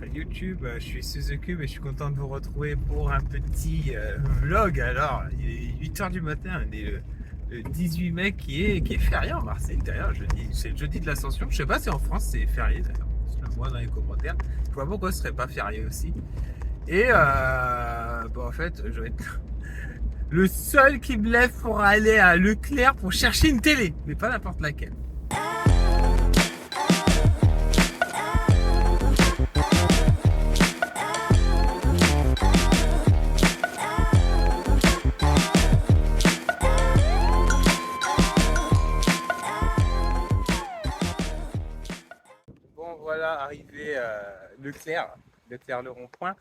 fan YouTube, je suis Suzuki et je suis content de vous retrouver pour un petit vlog. Alors, il est 8h du matin, on est le 18 mai qui est férié en Marseille, d'ailleurs, c'est le jeudi de l'Ascension. Je sais pas si en France c'est férié d'ailleurs, dites-le moi dans les commentaires. Je vois pourquoi ce serait pas férié aussi. Et bon, en fait, je vais être le seul qui me lève pour aller à Leclerc pour chercher une télé, mais pas n'importe laquelle. Bon, voilà, arrivé Leclerc le rond-point.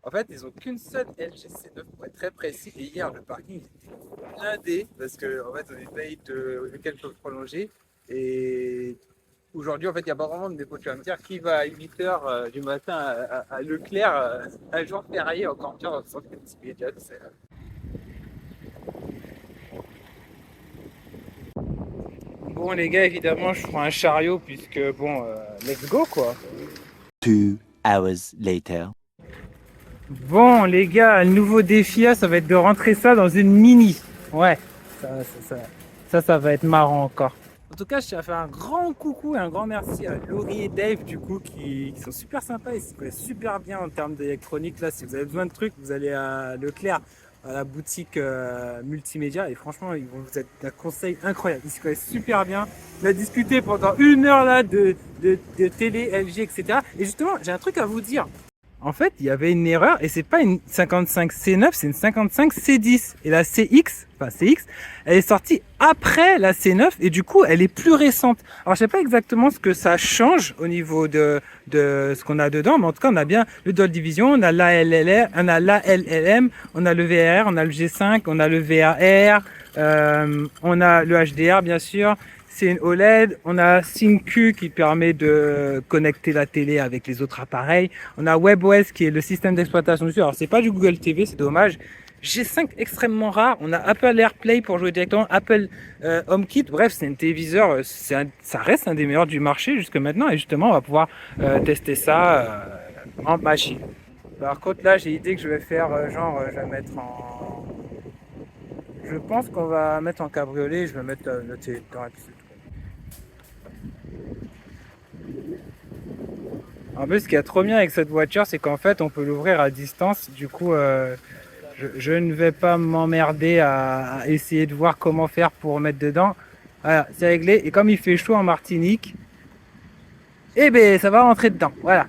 En fait, ils ont qu'une seule LG C9 pour être très précis. Et hier, le parking était blindé parce qu'en fait, on essaye de lequel peut prolonger. Et aujourd'hui, en fait, il n'y a pas vraiment de dépôt. Tu vas me dire qui va à 8h du matin à Leclerc, un jour férié, encore bien dans le centre multimédia. Bon, les gars, évidemment, je prends un chariot puisque, bon, let's go quoi. 2 hours later. Bon, les gars, le nouveau défi, là, ça va être de rentrer ça dans une mini. Ouais, ça va être marrant encore. En tout cas, je tiens à faire un grand coucou et un grand merci à Laurie et Dave, du coup, qui sont super sympas et se connaissent super bien en termes d'électronique. Là, si vous avez besoin de trucs, vous allez à Leclerc, à la boutique multimédia, et franchement, ils vont vous être un conseil incroyable. Ils se connaissent super bien. On a discuté pendant 1 heure là de télé, LG, etc. Et justement, j'ai un truc à vous dire. En fait, il y avait une erreur et c'est pas une 55 C9, c'est une 55 C10. Et la CX, elle est sortie après la C9 et du coup, elle est plus récente. Alors, je sais pas exactement ce que ça change au niveau de ce qu'on a dedans, mais en tout cas, on a bien le Dual Division, on a l'ALLR, on a l'ALLM, on a le VRR, on a le G5, on a le VAR, on a le HDR bien sûr. C'est une OLED, on a SyncQ qui permet de connecter la télé avec les autres appareils. On a WebOS qui est le système d'exploitation dessus. Alors c'est pas du Google TV, c'est dommage. G5 extrêmement rare. On a Apple AirPlay pour jouer directement, Apple HomeKit. Bref, c'est un téléviseur, ça reste un des meilleurs du marché jusque maintenant. Et justement, on va pouvoir tester ça en machine. Par contre, là, j'ai l'idée que je vais faire je vais mettre en... Je pense qu'on va mettre en cabriolet. Je vais mettre le télé dedans. En plus, ce qui est trop bien avec cette voiture, c'est qu'en fait, on peut l'ouvrir à distance. Du coup, je ne vais pas m'emmerder à essayer de voir comment faire pour mettre dedans. Voilà, c'est réglé. Et comme il fait chaud en Martinique, eh ben, ça va rentrer dedans. Voilà.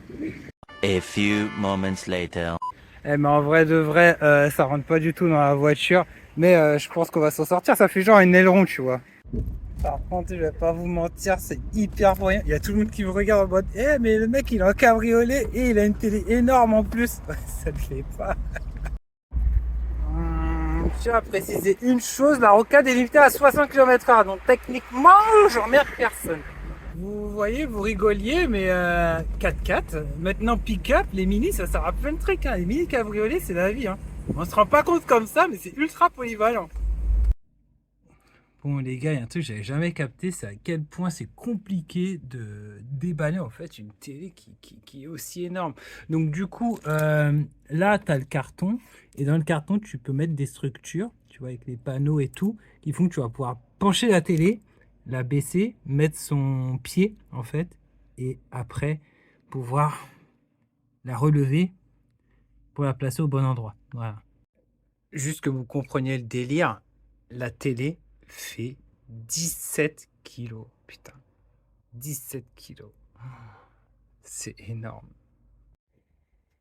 A few moments later. Eh, mais en vrai de vrai, ça rentre pas du tout dans la voiture. Mais je pense qu'on va s'en sortir. Ça fait genre une aileron, tu vois. Par contre, je vais pas vous mentir, c'est hyper moyen. Il y a tout le monde qui me regarde en mode mais le mec il est en cabriolet et il a une télé énorme en plus. Ça ne fait pas. Je tiens à préciser une chose, la rocade est limitée à 60 km/h, donc techniquement, j'emmerde personne. Vous voyez, vous rigoliez, mais 4x4, maintenant pick-up, les mini, ça sert à plein de trucs. Hein. Les mini cabriolets, c'est la vie. Hein. On se rend pas compte comme ça, mais c'est ultra polyvalent. Bon les gars, il y a un truc que j'avais jamais capté, c'est à quel point c'est compliqué de déballer en fait une télé qui est aussi énorme. Donc du coup, là tu as le carton, et dans le carton tu peux mettre des structures, tu vois, avec les panneaux et tout, qui font que tu vas pouvoir pencher la télé, la baisser, mettre son pied en fait, et après pouvoir la relever pour la placer au bon endroit. Voilà. Juste que vous compreniez le délire, la télé fait 17 kilos. Putain. 17 kilos. C'est énorme.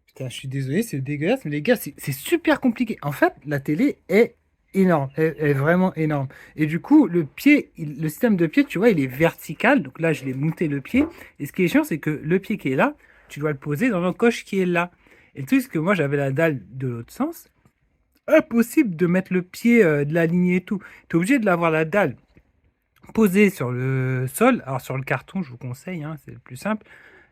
Putain, je suis désolé, c'est dégueulasse, mais les gars, c'est super compliqué. En fait, la télé est énorme. Elle est vraiment énorme. Et du coup, le pied, le système de pied, tu vois, il est vertical. Donc là, je l'ai monté le pied. Et ce qui est chiant, c'est que le pied qui est là, tu dois le poser dans l'encoche qui est là. Et le truc, c'est que moi, j'avais la dalle de l'autre sens. Impossible de mettre le pied de la ligne et tout. Tu es obligé de l'avoir la dalle posée sur le sol. Alors sur le carton, je vous conseille, hein, c'est le plus simple.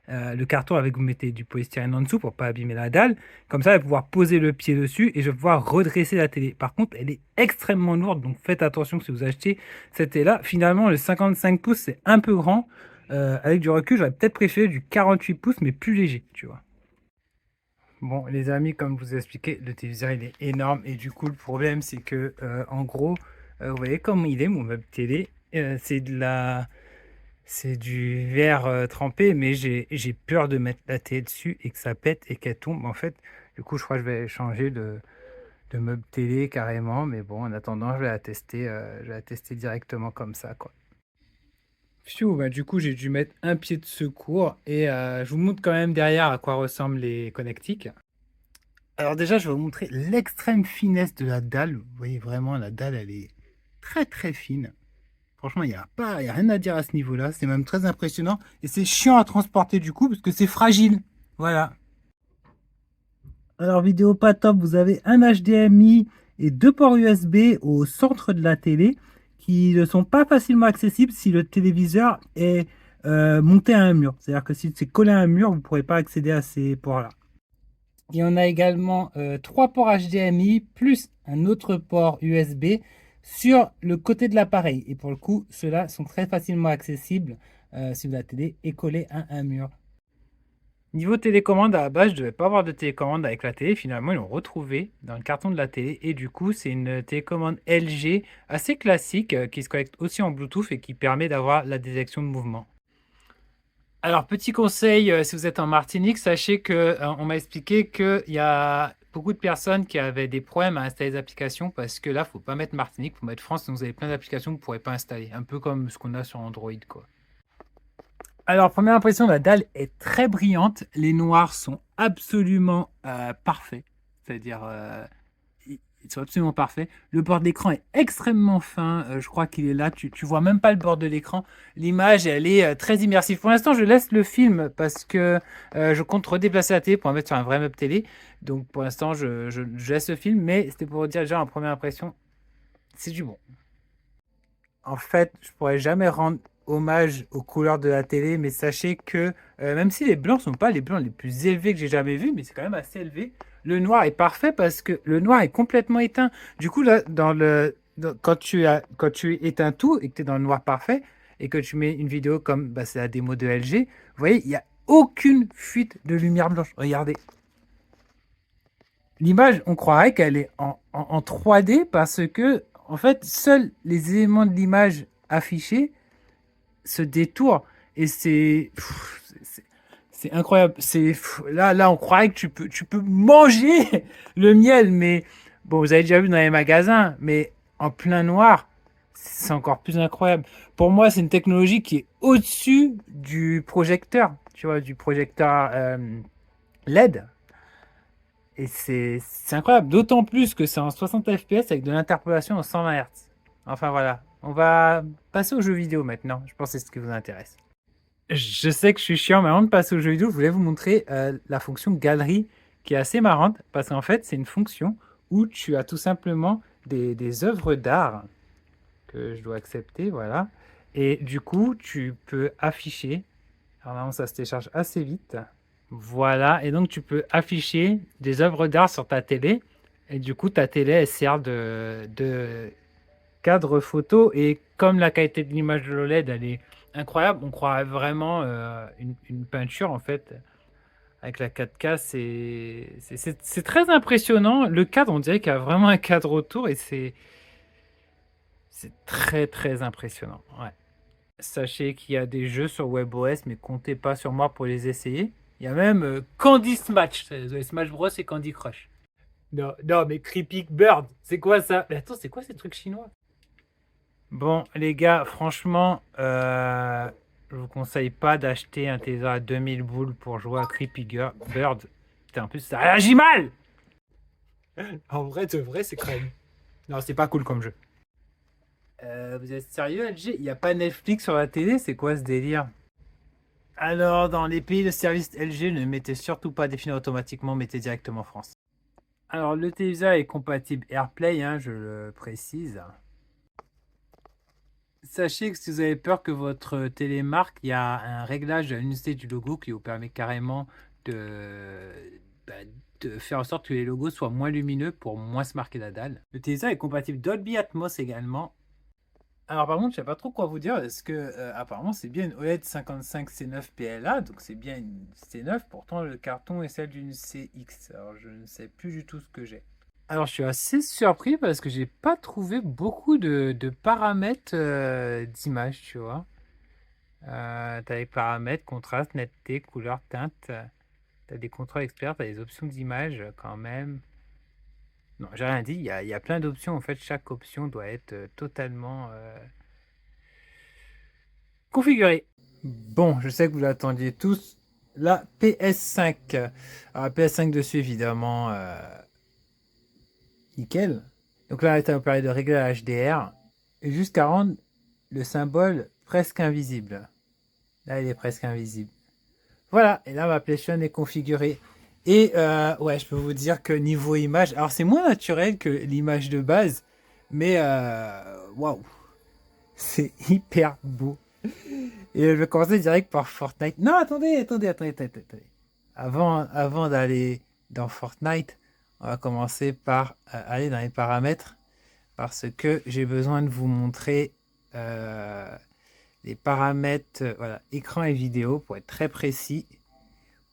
Le carton avec, vous mettez du polystyrène en dessous pour pas abîmer la dalle. Comme ça, je vais pouvoir poser le pied dessus et je vais pouvoir redresser la télé. Par contre, elle est extrêmement lourde, donc faites attention que si vous achetez cette télé-là. Finalement, le 55 pouces, c'est un peu grand. Avec du recul, j'aurais peut-être préféré du 48 pouces, mais plus léger, tu vois. Bon, les amis, comme je vous ai expliqué, le téléviseur il est énorme et du coup, le problème c'est que, en gros, vous voyez comme il est mon meuble télé, c'est du verre trempé, mais j'ai peur de mettre la télé dessus et que ça pète et qu'elle tombe. En fait, du coup, je crois que je vais changer de meuble télé carrément, mais bon, en attendant, je vais la tester directement comme ça, quoi. Pfiou, bah, du coup, j'ai dû mettre un pied de secours et je vous montre quand même derrière à quoi ressemblent les connectiques. Alors déjà, je vais vous montrer l'extrême finesse de la dalle. Vous voyez vraiment, la dalle, elle est très très fine. Franchement, il y a rien à dire à ce niveau-là. C'est même très impressionnant. Et c'est chiant à transporter du coup, parce que c'est fragile. Voilà. Alors, vidéo pas top, vous avez un HDMI et deux ports USB au centre de la télé qui ne sont pas facilement accessibles si le téléviseur est monté à un mur. C'est-à-dire que si c'est collé à un mur, vous ne pourrez pas accéder à ces ports-là. Il y en a également trois ports HDMI plus un autre port USB sur le côté de l'appareil. Et pour le coup, ceux-là sont très facilement accessibles si la télé est collée à un mur. Niveau télécommande, à la base, je ne devais pas avoir de télécommande avec la télé. Finalement, ils l'ont retrouvé dans le carton de la télé. Et du coup, c'est une télécommande LG assez classique qui se connecte aussi en Bluetooth et qui permet d'avoir la détection de mouvement. Alors, petit conseil, si vous êtes en Martinique, sachez que on m'a expliqué qu'il y a beaucoup de personnes qui avaient des problèmes à installer des applications parce que là, il ne faut pas mettre Martinique, il faut mettre France, sinon vous avez plein d'applications que vous ne pourrez pas installer. Un peu comme ce qu'on a sur Android, quoi. Alors, première impression, la dalle est très brillante. Les noirs sont absolument parfaits. C'est-à-dire, ils sont absolument parfaits. Le bord de l'écran est extrêmement fin. Je crois qu'il est là. Tu vois même pas le bord de l'écran. L'image, elle est très immersive. Pour l'instant, je laisse le film parce que je compte redéplacer la télé pour en mettre sur un vrai meuble télé. Donc, pour l'instant, je laisse le film. Mais c'était pour vous dire déjà en première impression, c'est du bon. En fait, je pourrais jamais rendre hommage aux couleurs de la télé, mais sachez que même si les blancs sont pas les blancs les plus élevés que j'ai jamais vus, mais c'est quand même assez élevé, le noir est parfait parce que le noir est complètement éteint. Du coup, là, quand tu éteins tout et que tu es dans le noir parfait et que tu mets une vidéo comme bah, c'est la démo de LG, vous voyez, il n'y a aucune fuite de lumière blanche. Regardez. L'image, on croirait qu'elle est en 3D parce que, en fait, seuls les éléments de l'image affichés se détournent. Et c'est incroyable. Là, on croirait que tu peux manger le miel. Mais bon, vous avez déjà vu dans les magasins, mais en plein noir, c'est encore plus incroyable. Pour moi, c'est une technologie qui est au-dessus du projecteur, tu vois, du projecteur LED. Et c'est incroyable, d'autant plus que c'est en 60 FPS avec de l'interpolation en 120 Hz. Enfin voilà, on va passer aux jeux vidéo maintenant. Je pense que c'est ce qui vous intéresse. Je sais que je suis chiant, mais avant de passer aux jeux vidéo, je voulais vous montrer la fonction galerie qui est assez marrante parce qu'en fait, c'est une fonction où tu as tout simplement des œuvres d'art que je dois accepter, voilà. Et du coup, tu peux afficher. Alors normalement, ça se télécharge assez vite. Voilà, et donc tu peux afficher des œuvres d'art sur ta télé. Et du coup, ta télé, elle sert de cadre photo. Et comme la qualité de l'image de l'OLED, elle est incroyable, on croirait vraiment une peinture en fait. Avec la 4K, c'est très impressionnant. Le cadre, on dirait qu'il y a vraiment un cadre autour et c'est très très impressionnant. Ouais. Sachez qu'il y a des jeux sur WebOS, mais comptez pas sur moi pour les essayer. Il y a même Candy Smash. Smash Bros et Candy Crush. Non, non, mais Creepy Bird, c'est quoi ça? Mais attends, c'est quoi ces trucs chinois? Bon, les gars, franchement, je vous conseille pas d'acheter un téléviseur à 2000 boules pour jouer à Creepy Bird. Putain, en plus, ça réagit mal! En vrai, de vrai, c'est crème. Non, c'est pas cool comme jeu. Vous êtes sérieux, LG? Il n'y a pas Netflix sur la télé? C'est quoi ce délire? Alors, dans les pays de service LG, ne mettez surtout pas définir automatiquement, mettez directement France. Alors, le téléviseur est compatible AirPlay, hein, je le précise. Sachez que si vous avez peur que votre télé marque, il y a un réglage de la luminosité du logo qui vous permet carrément bah, de faire en sorte que les logos soient moins lumineux pour moins se marquer la dalle. Le téléviseur est compatible Dolby Atmos également. Alors par contre, je sais pas trop quoi vous dire, parce que apparemment c'est bien une OLED 55 C9 PLA, donc c'est bien une C9, pourtant le carton est celle d'une CX, alors je ne sais plus du tout ce que j'ai. Alors je suis assez surpris parce que j'ai pas trouvé beaucoup de paramètres d'image, tu vois. T'as les paramètres, contraste, netteté, couleur, teinte, t'as des contrôles experts, t'as des options d'image quand même. Non, j'ai rien dit, il y a plein d'options, en fait chaque option doit être totalement configurée. Bon, je sais que vous l'attendiez tous, la PS5. Alors, la PS5 dessus, évidemment, nickel. Donc là, on parlait de régler la HDR, et jusqu'à rendre le symbole presque invisible. Là, il est presque invisible. Voilà, et là, ma PlayStation est configurée. Et ouais, je peux vous dire que niveau image, alors c'est moins naturel que l'image de base, mais waouh, c'est hyper beau. Et je vais commencer direct par Fortnite. Non, attendez. Avant d'aller dans Fortnite, on va commencer par aller dans les paramètres parce que j'ai besoin de vous montrer les paramètres, voilà, écran et vidéo pour être très précis,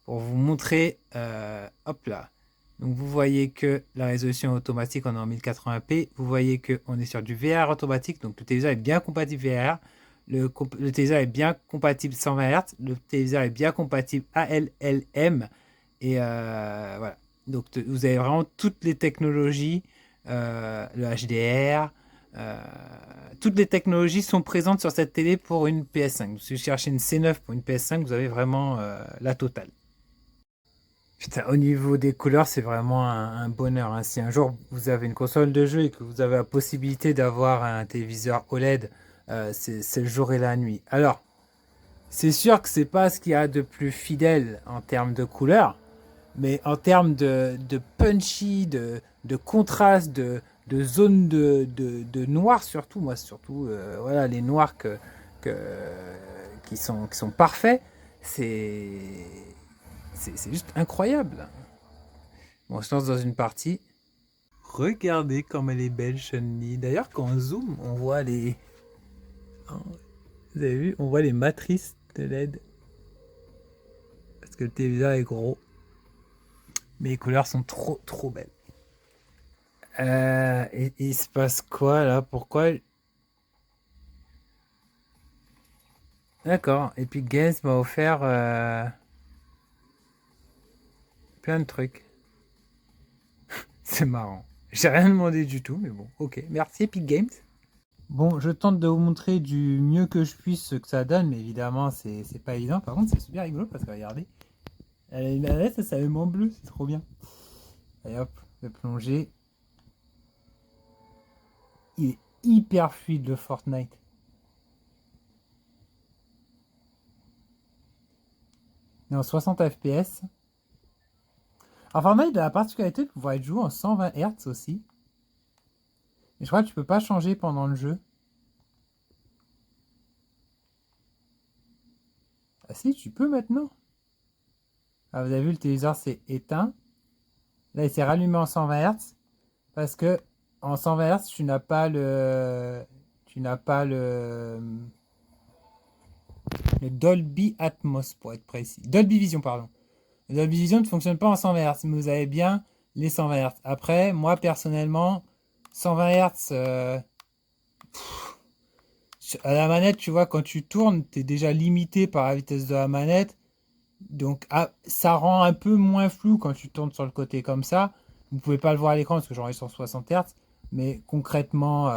pour vous montrer, hop là. Donc vous voyez que la résolution automatique, on est en 1080p. Vous voyez qu'on est sur du VR automatique, donc le téléviseur est bien compatible VR. Le téléviseur est bien compatible 120 Hz. Le téléviseur est bien compatible ALLM. Et voilà. Donc vous avez vraiment toutes les technologies, le HDR. euh, Toutes les technologies sont présentes sur cette télé pour une PS5. Si vous cherchez une C9 pour une PS5, vous avez vraiment la totale. Putain, au niveau des couleurs, c'est vraiment un bonheur, hein. Si un jour vous avez une console de jeu et que vous avez la possibilité d'avoir un téléviseur OLED, c'est le jour et la nuit. Alors, c'est sûr que c'est pas ce qu'il y a de plus fidèle en termes de couleurs, mais en termes de punchy, de contraste, de zone de noir surtout, moi surtout, voilà, les noirs qui sont parfaits, c'est c'est juste incroyable. Bon, on se lance dans une partie. Regardez comme elle est belle, Chun-Li. D'ailleurs, quand on zoome, on voit les. Oh, vous avez vu? On voit les matrices de LED. Parce que le téléviseur est gros. Mais les couleurs sont trop, trop belles. Et il se passe quoi là? Pourquoi? D'accord. Epic Games m'a offert plein de trucs. C'est marrant. J'ai rien demandé du tout, mais bon, ok. Merci Epic Games. Bon, je tente de vous montrer du mieux que je puisse ce que ça donne, mais évidemment, c'est pas évident. Par contre, c'est super rigolo parce que regardez, elle a une manette, ça s'allume en bleu, c'est trop bien. Et hop, je vais plonger. Il est hyper fluide le Fortnite. Il est en 60 FPS. Alors, Fortnite a la particularité de pouvoir être joué en 120 Hz aussi. Mais je crois que tu peux pas changer pendant le jeu. Ah si, tu peux maintenant. Ah, vous avez vu, le téléviseur s'est éteint. Là, il s'est rallumé en 120 Hz. Parce que en 120 Hz, tu n'as pas le. Tu n'as pas le Dolby Atmos pour être précis. Dolby Vision, pardon. Le Dolby Vision ne fonctionne pas en 120 Hz, mais vous avez bien les 120 Hz. Après, moi personnellement, 120 Hz, à la manette, tu vois, quand tu tournes, tu es déjà limité par la vitesse de la manette. Donc, ça rend un peu moins flou quand tu tournes sur le côté comme ça. Vous pouvez pas le voir à l'écran parce que j'en ai sur 60 Hz. Mais concrètement,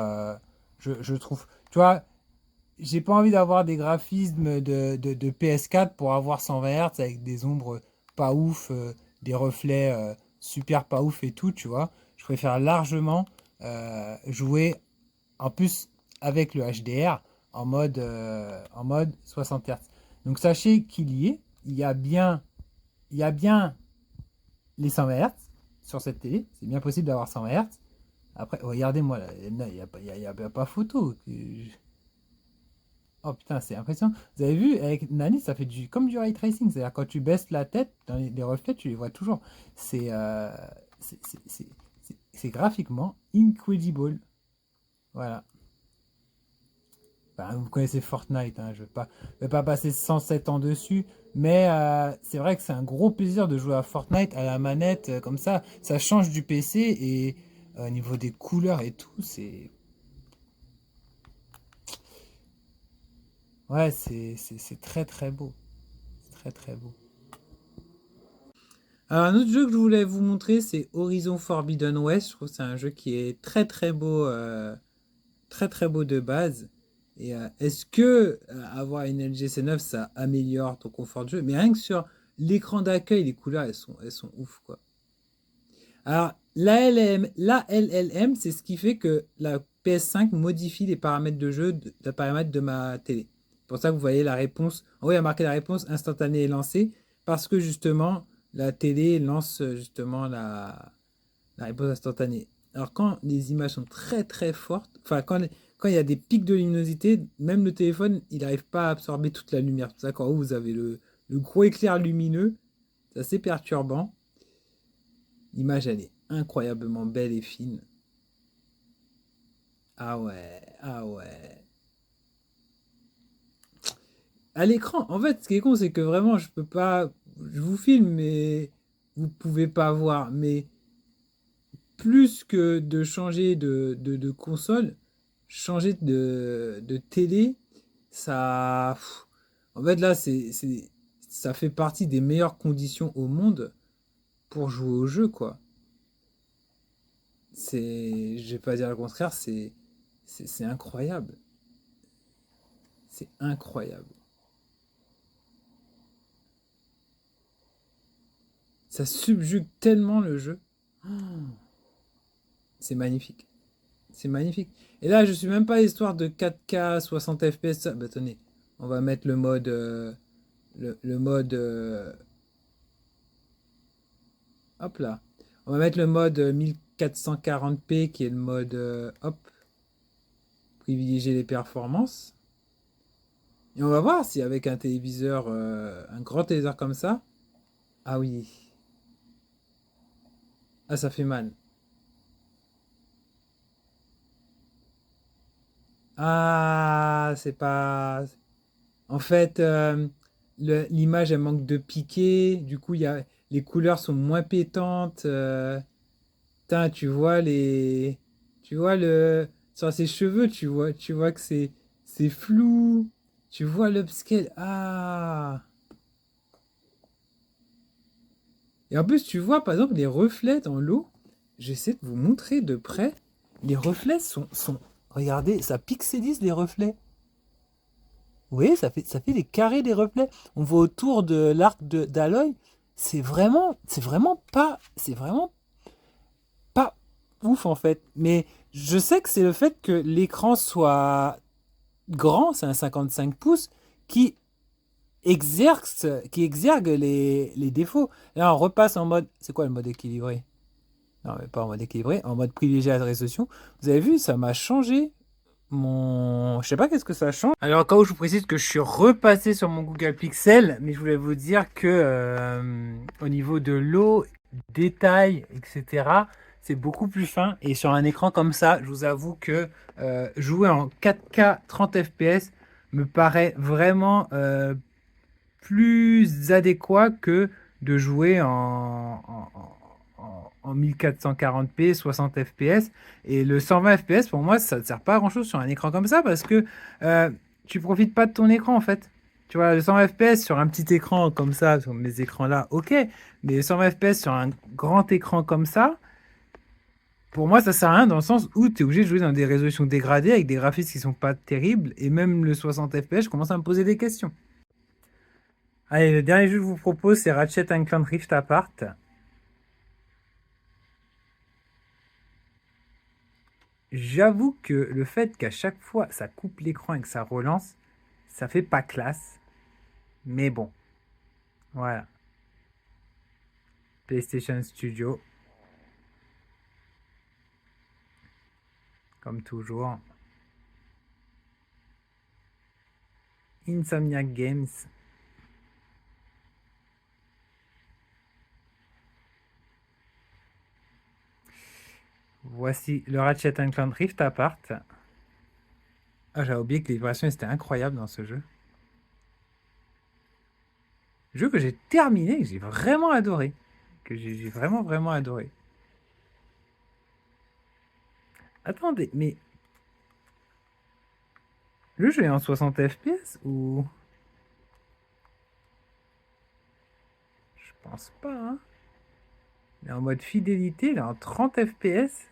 je trouve. Tu vois, j'ai pas envie d'avoir des graphismes de PS4 pour avoir 120 Hz avec des ombres pas ouf, des reflets super pas ouf et tout, tu vois. Je préfère largement jouer en plus avec le HDR en mode 60 Hz. Donc sachez il y a bien les 120 Hz sur cette télé. C'est bien possible d'avoir 120 Hz. Après, regardez-moi, il n'y a pas photo. Oh putain, c'est impressionnant. Vous avez vu, avec Nani, ça fait comme du ray tracing. C'est-à-dire quand tu baisses la tête, dans les reflets, tu les vois toujours. C'est graphiquement incredible. Voilà. Enfin, vous connaissez Fortnite, hein, je vais pas passer 107 ans dessus, mais c'est vrai que c'est un gros plaisir de jouer à Fortnite à la manette comme ça change du PC et au niveau des couleurs et tout, ouais, c'est très très beau, c'est très très beau. Alors, un autre jeu que je voulais vous montrer, c'est Horizon Forbidden West. Je trouve que c'est un jeu qui est très très beau de base. Et est-ce que avoir une LG C9, ça améliore ton confort de jeu? Mais rien que sur l'écran d'accueil, les couleurs, elles sont ouf, quoi. Alors, la LLM, c'est ce qui fait que la PS5 modifie les paramètres de jeu, les paramètres de ma télé. C'est pour ça que vous voyez la réponse. En haut, il y a marqué la réponse instantanée est lancée, parce que justement, la télé lance justement la réponse instantanée. Alors, quand les images sont très très fortes, enfin, quand il y a des pics de luminosité, même le téléphone, il n'arrive pas à absorber toute la lumière. C'est pour ça qu'en haut, vous avez le gros éclair lumineux. C'est assez perturbant. L'image, elle est incroyablement belle et fine. Ah ouais, ah ouais. À l'écran, en fait, ce qui est con, c'est que vraiment, je peux pas. Je vous filme, mais vous pouvez pas voir. Mais plus que de changer de console, changer de télé, ça. En fait, là, ça fait partie des meilleures conditions au monde pour jouer au jeu, quoi. Je vais pas dire le contraire, c'est incroyable. C'est incroyable. Ça subjugue tellement le jeu. Oh, c'est magnifique. C'est magnifique. Et là, je suis même pas histoire de 4K 60 FPS. Bah, attendez, on va mettre le mode. Le mode. Hop là. On va mettre le mode 1440p qui est le mode. Hop. Privilégier les performances. Et on va voir si avec un téléviseur. Un grand téléviseur comme ça. Ah oui. Ah, ça fait mal. Ah, c'est pas. En fait, l'image, elle manque de piqué. Du coup, les couleurs sont moins pétantes. Putain, tu vois sur ses cheveux, tu vois que c'est flou. Tu vois l'upscale. Ah. Et en plus, tu vois, par exemple, les reflets dans l'eau. J'essaie de vous montrer de près. Les reflets regardez, ça pixelise les reflets. Vous voyez, ça fait des carrés des reflets. On voit autour de d'Aloy. C'est vraiment pas ouf en fait. Mais je sais que c'est le fait que l'écran soit grand, c'est un 55 pouces, qui qui exergue les défauts. Là, on repasse en mode, c'est quoi le mode équilibré? Non, mais pas en mode équilibré, en mode privilégié à la résolution. Vous avez vu, ça m'a changé je sais pas qu'est-ce que ça change. Alors, au cas où je vous précise que je suis repassé sur mon Google Pixel, mais je voulais vous dire que au niveau de l'eau, détails, etc., c'est beaucoup plus fin. Et sur un écran comme ça, je vous avoue que jouer en 4K 30 FPS me paraît vraiment plus adéquat que de jouer en 1440p, 60 fps. Et le 120 fps, pour moi, ça ne sert pas à grand-chose sur un écran comme ça parce que tu profites pas de ton écran en fait. Tu vois, le 120 fps sur un petit écran comme ça, sur mes écrans là, ok. Mais le 120 fps sur un grand écran comme ça, pour moi, ça sert à rien dans le sens où tu es obligé de jouer dans des résolutions dégradées avec des graphismes qui sont pas terribles. Et même le 60 fps, je commence à me poser des questions. Allez, le dernier jeu que je vous propose, c'est Ratchet Clank Rift Apart. J'avoue que le fait qu'à chaque fois ça coupe l'écran et que ça relance, ça fait pas classe. Mais bon, voilà. PlayStation Studio, comme toujours. Insomniac Games. Voici le Ratchet Clank Rift Apart. Ah, j'avais oublié que les vibrations c'était incroyable dans ce jeu. Jeu que j'ai terminé, que j'ai vraiment adoré. Que j'ai vraiment, vraiment adoré. Attendez, mais le jeu est en 60 FPS ou... Je pense pas, hein. Il est en mode fidélité, il est en 30 FPS.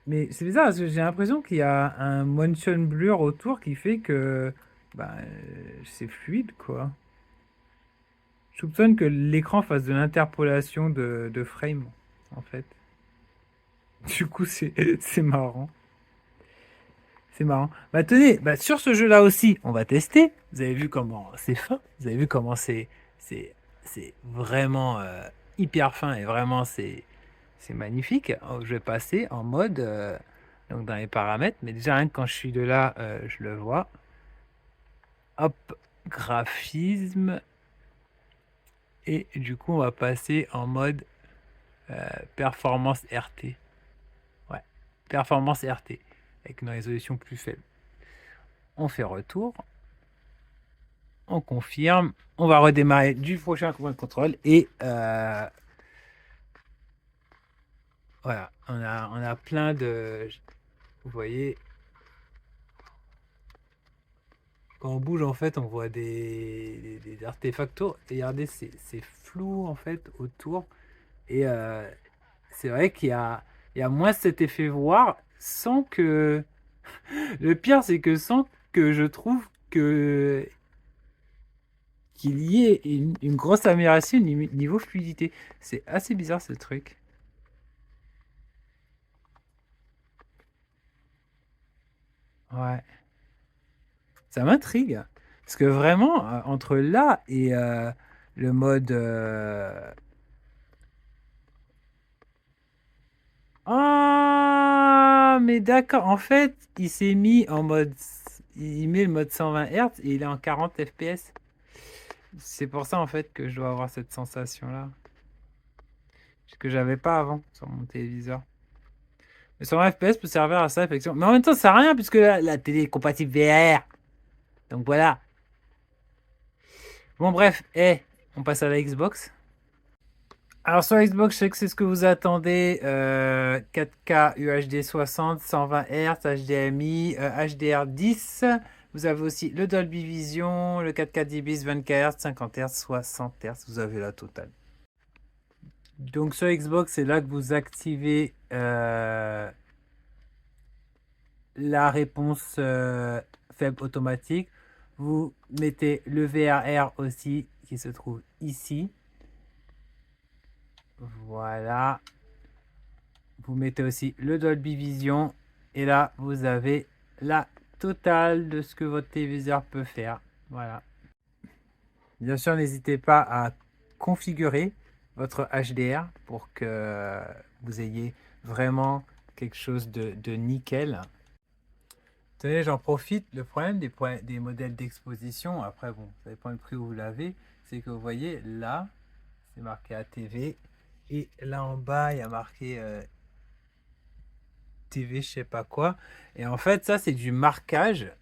Mais c'est bizarre parce que j'ai l'impression qu'il y a un motion blur autour qui fait que c'est fluide, quoi. Je soupçonne que l'écran fasse de l'interpolation de frames, en fait. Du coup, c'est marrant. C'est marrant. Bah tenez, bah, sur ce jeu-là aussi, on va tester. Vous avez vu comment c'est fin. Vous avez vu comment c'est c'est vraiment hyper fin et vraiment c'est magnifique. Oh, je vais passer en mode donc dans les paramètres, mais déjà rien que quand je suis de là, je le vois. Hop, graphisme et du coup on va passer en mode performance RT. Ouais, performance RT avec une résolution plus faible. On fait retour. On confirme. On va redémarrer du prochain commande de contrôle et voilà, on a plein de... Vous voyez, quand on bouge en fait, on voit des artefactos et regardez, c'est flou en fait autour et c'est vrai il y a moins cet effet voir sans que... Le pire c'est que sans que je trouve que qu'il y ait une grosse amélioration niveau fluidité. C'est assez bizarre ce truc. Ouais. Ça m'intrigue. Parce que vraiment, entre là et le mode... Ah, mais d'accord. En fait, il s'est mis en mode... Il met le mode 120 Hz et il est en 40 FPS. C'est pour ça, en fait, que je dois avoir cette sensation-là. Ce que j'avais pas avant sur mon téléviseur. Mais 120 FPS peut servir à ça, effectivement. Mais en même temps, ça sert à rien puisque la télé est compatible VR. Donc voilà. Bon, bref. On passe à la Xbox. Alors sur Xbox, je sais que c'est ce que vous attendez. 4K UHD 60, 120 Hz, HDMI, HDR10. Vous avez aussi le Dolby Vision, le 4K 10 bis, 24 Hz, 50 Hz, 60 Hz. Vous avez la totale. Donc sur Xbox, c'est là que vous activez la réponse faible automatique. Vous mettez le VRR aussi qui se trouve ici. Voilà. Vous mettez aussi le Dolby Vision et là vous avez la totale de ce que votre téléviseur peut faire. Voilà. Bien sûr, n'hésitez pas à configurer votre HDR pour que vous ayez vraiment quelque chose de nickel. Tenez, j'en profite. Le problème des modèles d'exposition, après bon, ça dépend du prix où vous l'avez, c'est que vous voyez là, c'est marqué ATV et là en bas, il y a marqué TV, je sais pas quoi. Et en fait, ça, c'est du marquage.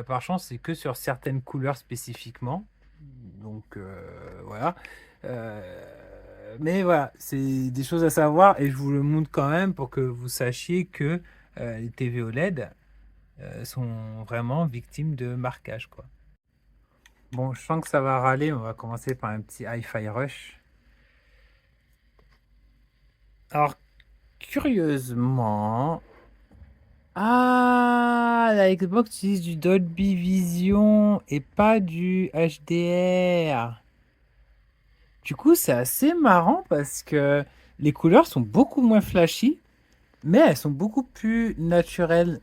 Par chance, c'est que sur certaines couleurs spécifiquement. Donc, voilà. Mais voilà, c'est des choses à savoir et je vous le montre quand même pour que vous sachiez que les TV OLED sont vraiment victimes de marquage, quoi. Bon, je sens que ça va râler. On va commencer par un petit Hi-Fi Rush. Alors, curieusement, ah, la Xbox utilise du Dolby Vision et pas du HDR. Du coup, c'est assez marrant parce que les couleurs sont beaucoup moins flashy, mais elles sont beaucoup plus naturelles.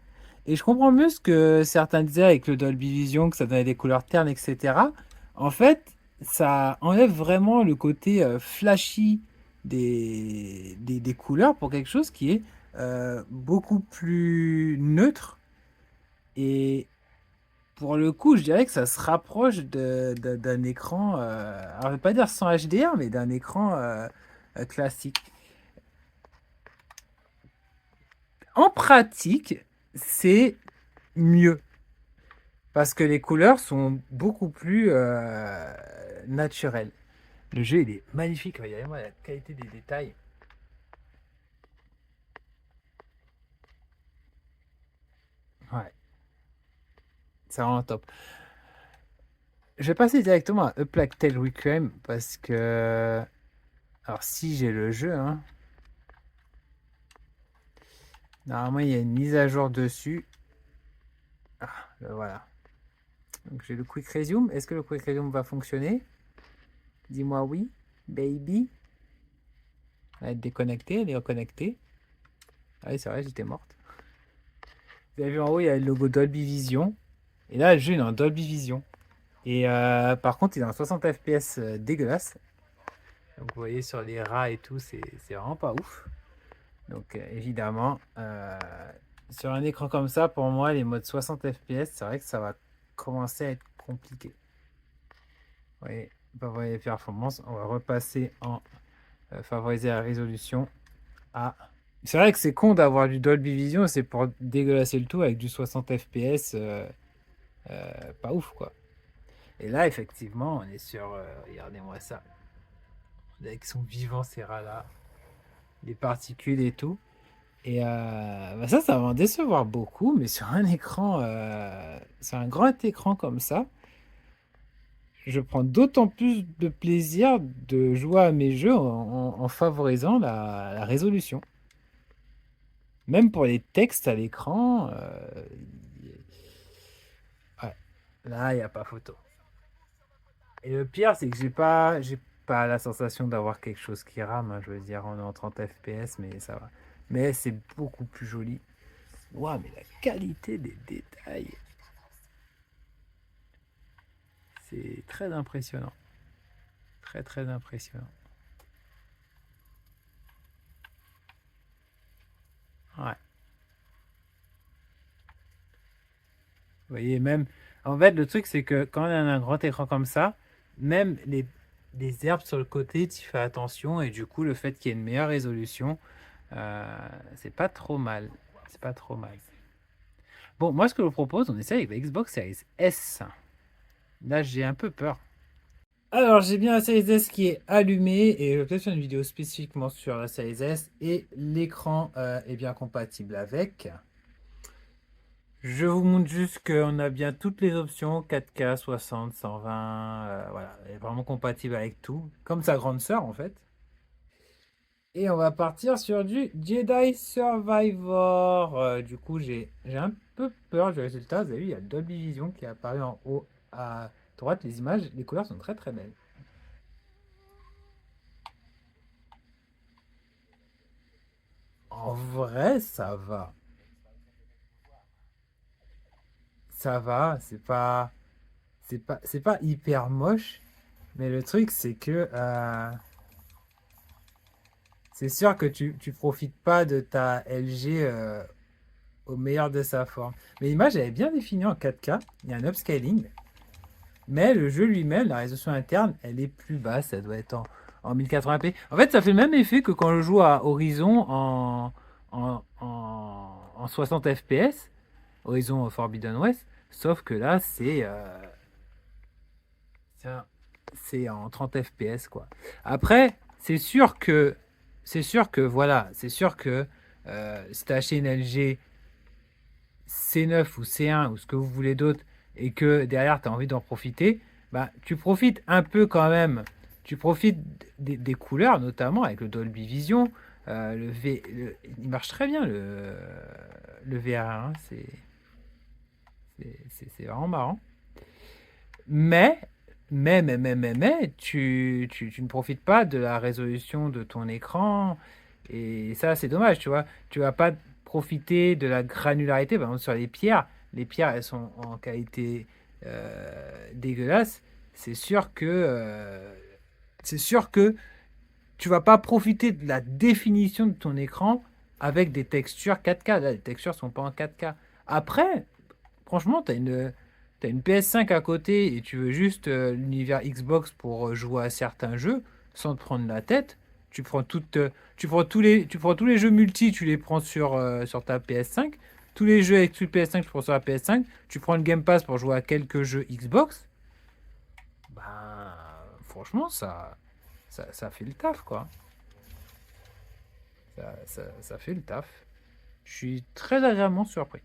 Et je comprends mieux ce que certains disaient avec le Dolby Vision, que ça donnait des couleurs ternes, etc. En fait, ça enlève vraiment le côté flashy des couleurs pour quelque chose qui est beaucoup plus neutre. Et pour le coup, je dirais que ça se rapproche d'un écran, alors je ne vais pas dire sans HDR, mais d'un écran classique. En pratique, c'est mieux. Parce que les couleurs sont beaucoup plus naturelles. Le jeu, il est magnifique. Regardez-moi la qualité des détails. Ouais, c'est vraiment top. Je vais passer directement à A Plague Tale Requiem parce que... Alors, si j'ai le jeu, hein. Normalement, il y a une mise à jour dessus. Ah, le voilà. Donc, j'ai le Quick Resume. Est-ce que le Quick Resume va fonctionner? Dis-moi oui, baby. Elle va être déconnectée, elle est reconnectée. Ah oui, c'est vrai, j'étais morte. Vous avez vu en haut, il y a le logo Dolby Vision. Et là, le jeu, il est en Dolby Vision. Et par contre, il est en 60 FPS dégueulasse. Donc, vous voyez sur les rats et tout, c'est vraiment pas ouf. Donc, évidemment, sur un écran comme ça, pour moi, les modes 60 FPS, c'est vrai que ça va commencer à être compliqué. Vous voyez, favoriser les performances. On va repasser en favoriser la résolution à... C'est vrai que c'est con d'avoir du Dolby Vision, c'est pour dégueulasser le tout avec du 60 FPS, pas ouf quoi. Et là, effectivement, on est sur. Regardez-moi ça. Avec son vivant, ces rats-là, les particules et tout. Et bah ça va en décevoir beaucoup, mais sur un écran, sur un grand écran comme ça, je prends d'autant plus de plaisir de jouer à mes jeux en favorisant la résolution. Même pour les textes à l'écran, ouais, là, il n'y a pas photo. Et le pire, c'est que j'ai pas la sensation d'avoir quelque chose qui rame, hein. Je veux dire, on est en 30 FPS, mais ça va. Mais c'est beaucoup plus joli. Waouh, mais la qualité des détails, c'est très impressionnant. Très, très impressionnant. Ouais. Vous voyez, même. En fait, le truc, c'est que quand on a un grand écran comme ça, même les herbes sur le côté, tu fais attention. Et du coup, le fait qu'il y ait une meilleure résolution, c'est pas trop mal. C'est pas trop mal. Bon, moi, ce que je vous propose, on essaie avec la Xbox Series S. Là, j'ai un peu peur. Alors, j'ai bien la Series S qui est allumée et je vais peut-être faire une vidéo spécifiquement sur la Series S et l'écran est bien compatible avec. Je vous montre juste qu'on a bien toutes les options 4K, 60, 120, voilà, elle est vraiment compatible avec tout, comme sa grande sœur en fait. Et on va partir sur du Jedi Survivor. Du coup, j'ai un peu peur du résultat. Vous avez vu, il y a Dolby Vision qui est apparu en haut à droite. Les images, les couleurs sont très très belles. En vrai, ça va. Ça va, c'est pas hyper moche. Mais le truc, c'est que c'est sûr que tu profites pas de ta LG au meilleur de sa forme. Mais l'image, elle est bien définie en 4K. Il y a un upscaling. Mais le jeu lui-même, la résolution interne, elle est plus basse. Ça doit être en 1080p. En fait, ça fait le même effet que quand je joue à Horizon en 60 FPS. Horizon Forbidden West. Sauf que là, c'est en 30 FPS, quoi. Après, voilà, c'est sûr que si tu as acheté une LG C9 ou C1 ou ce que vous voulez d'autre et que derrière tu as envie d'en profiter, bah tu profites un peu quand même. Tu profites des couleurs, notamment avec le Dolby Vision. Il marche très bien le VR1, c'est vraiment marrant. Mais, tu ne profites pas de la résolution de ton écran. Et ça, c'est dommage, tu vois. Tu vas pas profiter de la granularité. Par exemple, sur les pierres, elles sont en qualité dégueulasse. C'est sûr que, c'est sûr que tu vas pas profiter de la définition de ton écran avec des textures 4K. Là, les textures sont pas en 4K. Après, franchement, t'as une PS5 à côté et tu veux juste l'univers Xbox pour jouer à certains jeux sans te prendre la tête. Tu prends tous les jeux multi, tu les prends sur ta PS5. tous les jeux avec le PS5, tu prends sur la PS5. Tu prends le Game Pass pour jouer à quelques jeux Xbox. Ben, franchement, ça fait le taf, quoi. Ça fait le taf. Je suis très agréablement surpris.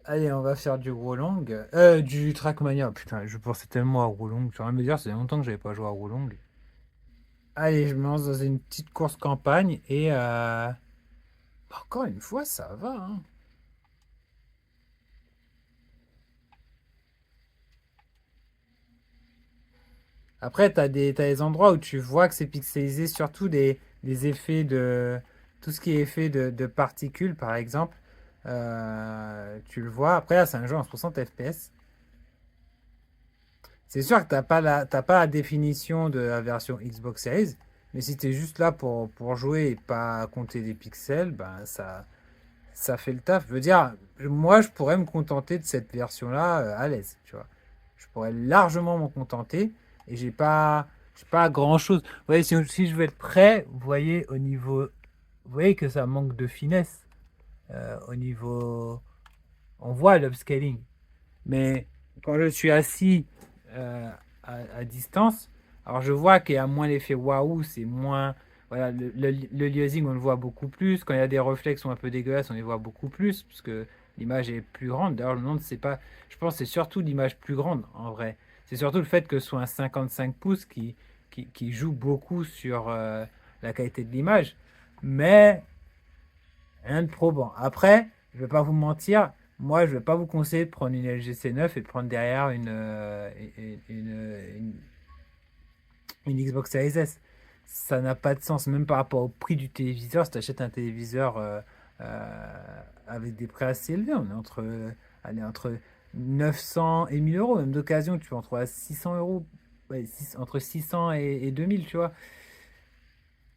Allez, on va faire du Wolong. Du Trackmania. Putain, je pensais tellement à Wolong. Tu vas me dire, ça fait longtemps que j'avais pas joué à Wolong. Allez, je me lance dans une petite course campagne et encore une fois, ça va, hein. Après, t'as des endroits où tu vois que c'est pixelisé, surtout des effets de... Tout ce qui est effet de particules, par exemple. Tu le vois. Après, là, c'est un jeu en 60 FPS. C'est sûr que t'as pas la définition de la version Xbox Series, mais si t'es juste là pour jouer et pas compter des pixels, ben ça fait le taf. Je veux dire, moi, je pourrais me contenter de cette version-là à l'aise, tu vois. Je pourrais largement m'en contenter et j'ai pas grand-chose. Vous voyez, si je veux être prêt, vous voyez au niveau, vous voyez que ça manque de finesse au niveau, on voit l'upscaling. Mais quand je suis assis à distance, alors je vois qu'il y a moins l'effet waouh, c'est moins. Voilà, le liaising, on le voit beaucoup plus. Quand il y a des reflets qui sont un peu dégueulasses, on les voit beaucoup plus, parce que l'image est plus grande. D'ailleurs, le nom, c'est pas. Je pense que c'est surtout l'image plus grande, en vrai. C'est surtout le fait que ce soit un 55 pouces qui joue beaucoup sur la qualité de l'image. Mais rien de probant. Après, je vais pas vous mentir, moi je vais pas vous conseiller de prendre une LG C9 et de prendre derrière une Xbox Series S. Ça n'a pas de sens, même par rapport au prix du téléviseur. Si tu achètes un téléviseur avec des prix assez élevés, on est allez, entre 900 et 1000 euros, même d'occasion, tu peux en trouver à 600 euros, ouais, entre 600 et 2000, tu vois.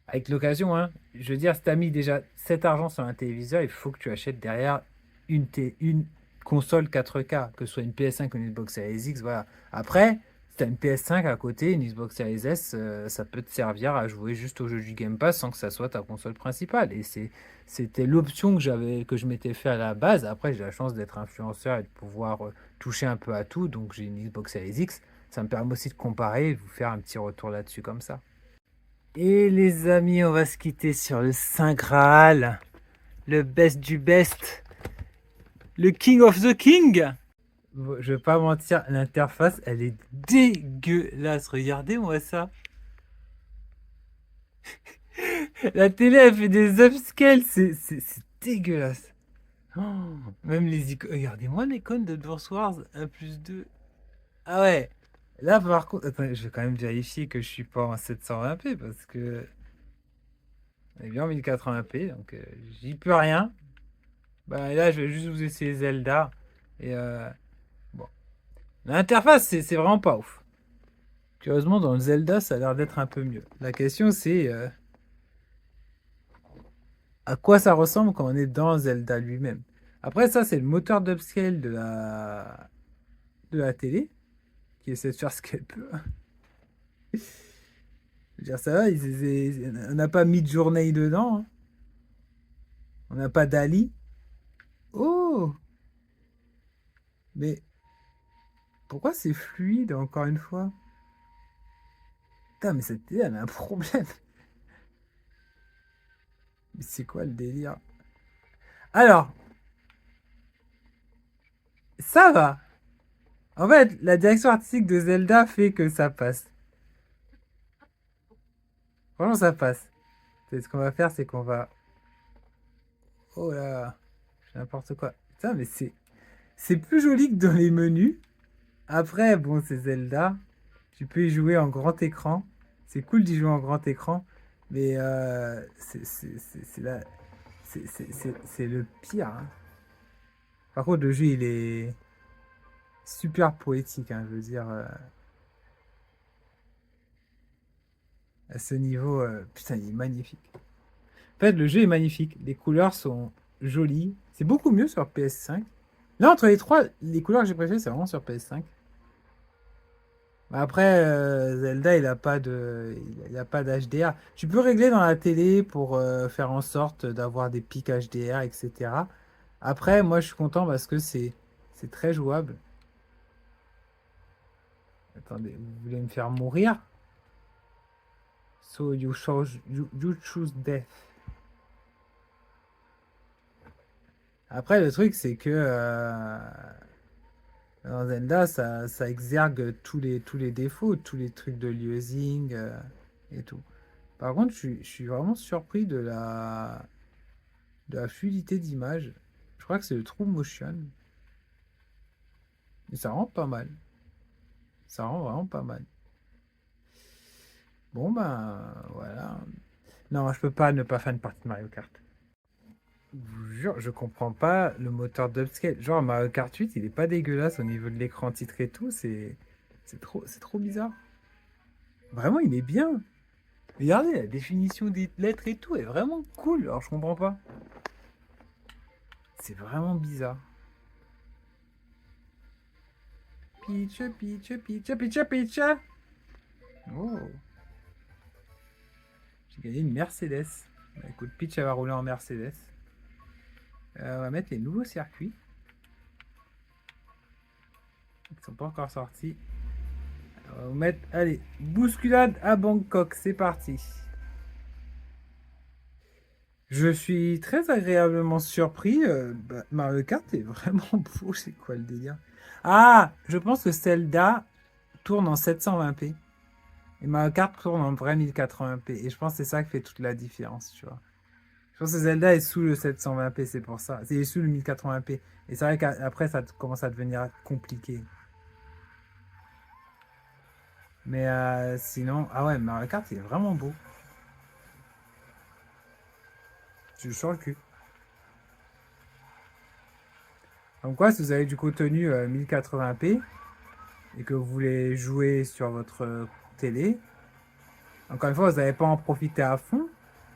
Avec l'occasion, hein. Je veux dire, si tu as mis déjà cet argent sur un téléviseur, il faut que tu achètes derrière une console 4K, que ce soit une PS5 ou une Xbox Series X. Voilà. Après, si tu as une PS5 à côté, une Xbox Series S, ça peut te servir à jouer juste au jeu du Game Pass sans que ça soit ta console principale. Et c'était l'option que je m'étais fait à la base. Après, j'ai la chance d'être influenceur et de pouvoir toucher un peu à tout. Donc, j'ai une Xbox Series X. Ça me permet aussi de comparer et de vous faire un petit retour là-dessus comme ça. Et les amis, on va se quitter sur le Saint Graal, le best du best, le King of the King. Je vais pas mentir, l'interface, elle est dégueulasse. Regardez-moi ça. La télé, elle fait des upscales, c'est dégueulasse. Oh, même les icônes. Regardez-moi l'icône de Dwarf Wars 1+2. Ah ouais. Là, par contre, attends, je vais quand même vérifier que je suis pas en 720p parce que on est bien en 1080p, donc j'y peux rien. Bah là, je vais juste vous essayer Zelda. Et bon. L'interface, c'est vraiment pas ouf. Curieusement, dans le Zelda, ça a l'air d'être un peu mieux. La question, c'est à quoi ça ressemble quand on est dans Zelda lui-même. Après, ça, c'est le moteur d'upscale de la télé qui essaie de faire ce qu'elle peut. Je veux dire, ça va, on n'a pas Midjourney dedans, hein. On n'a pas Dali. Oh! Mais pourquoi c'est fluide encore une fois? Putain, mais cette télé, elle a un problème. Mais c'est quoi le délire? Alors, ça va. En fait, la direction artistique de Zelda fait que ça passe. Vraiment, ça passe. Ce qu'on va faire, c'est qu'on va... Oh là, n'importe quoi. Putain, mais c'est plus joli que dans les menus. Après, bon, c'est Zelda. Tu peux y jouer en grand écran. C'est cool d'y jouer en grand écran. Mais c'est le pire, hein. Par contre, le jeu, il est super poétique, hein, je veux dire. À ce niveau, putain, il est magnifique. En fait, le jeu est magnifique. Les couleurs sont jolies. C'est beaucoup mieux sur PS5. Là, entre les trois, les couleurs que j'ai préférées, c'est vraiment sur PS5. Après, Zelda, il a pas d'HDR. Tu peux régler dans la télé pour faire en sorte d'avoir des pics HDR, etc. Après, moi, je suis content parce que c'est très jouable. Attendez, vous voulez me faire mourir? So you choose death. Après, le truc, c'est que dans Zelda, ça exergue tous les défauts, tous les trucs de lieuising et tout. Par contre, je suis vraiment surpris de la fluidité d'image. Je crois que c'est le True Motion. Et ça rend pas mal. Ça rend vraiment pas mal. Bon, ben, voilà. Non, je peux pas ne pas faire une partie de Mario Kart. Je vous jure, je comprends pas le moteur d'upscale. Genre, Mario Kart 8, il est pas dégueulasse au niveau de l'écran titre et tout. C'est trop bizarre. Vraiment, il est bien. Regardez, la définition des lettres et tout est vraiment cool. Alors, je comprends pas. C'est vraiment bizarre. Peach, Peach, Peach, Peach, Peach. Oh, j'ai gagné une Mercedes. Bah, écoute, Peach, elle va rouler en Mercedes. On va mettre les nouveaux circuits. Ils sont pas encore sortis. On va mettre, allez, bousculade à Bangkok. C'est parti. Je suis très agréablement surpris. Mario Kart est vraiment beau. C'est quoi le délire? Ah, je pense que Zelda tourne en 720p. Et Mario Kart tourne en vrai 1080p. Et je pense que c'est ça qui fait toute la différence, tu vois. Je pense que Zelda est sous le 720p, c'est pour ça. C'est sous le 1080p. Et c'est vrai qu'après, ça commence à devenir compliqué. Mais sinon... Ah ouais, Mario Kart, il est vraiment beau. Je suis sur le cul. Donc quoi, si vous avez du contenu 1080p et que vous voulez jouer sur votre télé, encore une fois, vous n'allez pas en profiter à fond,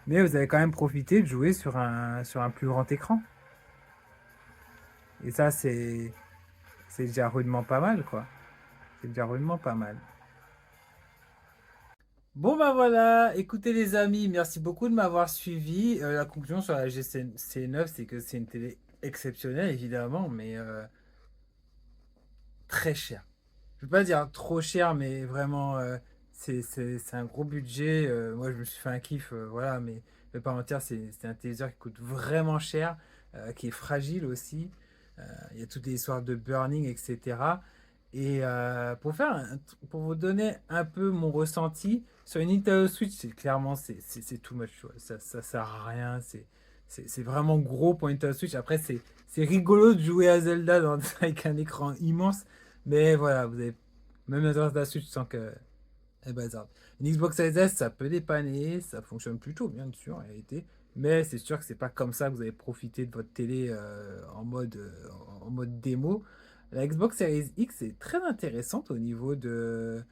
mais vous allez quand même profiter de jouer sur un plus grand écran. Et ça, c'est déjà rudement pas mal, quoi. C'est déjà rudement pas mal. Bon ben voilà, écoutez les amis, merci beaucoup de m'avoir suivi. La conclusion sur la GC9, c'est que c'est une télé exceptionnelle évidemment, mais très chère. Je veux pas dire trop cher, mais vraiment c'est un gros budget. Moi je me suis fait un kiff, voilà, mais je vais pas mentir, c'est un téléviseur qui coûte vraiment cher, qui est fragile aussi. Il y a toutes les histoires de burning, etc. Et pour vous donner un peu mon ressenti, sur une Nintendo Switch, c'est clairement c'est too much. Tu vois. Ça sert à rien. C'est vraiment gros pour une Nintendo Switch. Après, c'est rigolo de jouer à Zelda avec un écran immense. Mais voilà, vous avez même la Switch sans que elle bazarde. Une Xbox Series S, ça peut dépanner, ça fonctionne plutôt bien sûr en réalité. Mais c'est sûr que c'est pas comme ça que vous allez profiter de votre télé en mode démo. La Xbox Series X est très intéressante au niveau du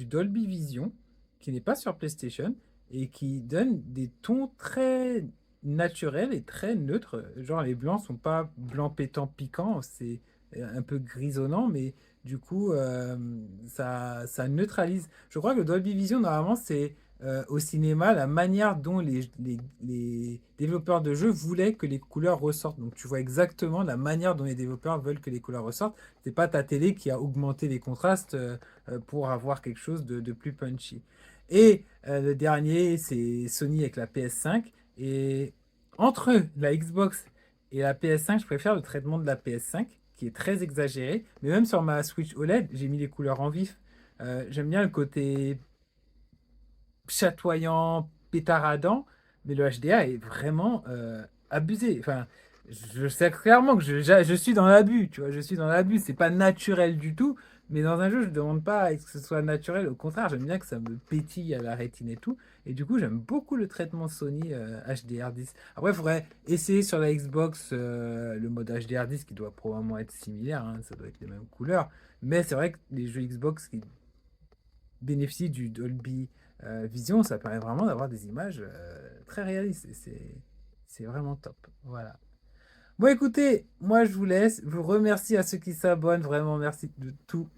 Dolby Vision, qui n'est pas sur PlayStation, et qui donne des tons très naturels et très neutres. Genre les blancs sont pas blancs pétants piquants, c'est un peu grisonnant, mais du coup ça neutralise. Je crois que le Dolby Vision, normalement, c'est au cinéma la manière dont les développeurs de jeux voulaient que les couleurs ressortent. Donc tu vois exactement la manière dont les développeurs veulent que les couleurs ressortent. C'est pas ta télé qui a augmenté les contrastes pour avoir quelque chose de plus punchy. Et le dernier, c'est Sony avec la PS5. Et entre la Xbox et la PS5, je préfère le traitement de la PS5 qui est très exagéré. Mais même sur ma Switch OLED, j'ai mis les couleurs en vif. J'aime bien le côté chatoyant, pétaradant, mais le HDR est vraiment abusé. Enfin, je sais clairement que je suis dans l'abus, tu vois, je suis dans l'abus, c'est pas naturel du tout, mais dans un jeu, je ne demande pas à ce que ce soit naturel, au contraire, j'aime bien que ça me pétille à la rétine et tout, et du coup, j'aime beaucoup le traitement Sony HDR10. Après, il faudrait essayer sur la Xbox le mode HDR10 qui doit probablement être similaire, hein, ça doit être les mêmes couleurs, mais c'est vrai que les jeux Xbox qui bénéficient du Dolby Vision, ça permet vraiment d'avoir des images très réalistes. Et c'est vraiment top. Voilà. Bon, écoutez, moi je vous laisse. Je vous remercie à ceux qui s'abonnent. Vraiment, merci de tout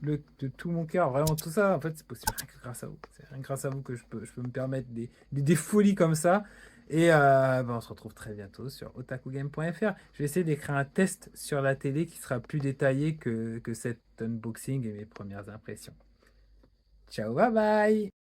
mon cœur. Vraiment, tout ça, en fait, c'est possible rien que grâce à vous. C'est rien que grâce à vous que je peux me permettre des folies comme ça. Et on se retrouve très bientôt sur otakugame.fr. Je vais essayer d'écrire un test sur la télé qui sera plus détaillé que cet unboxing et mes premières impressions. Ciao, bye bye!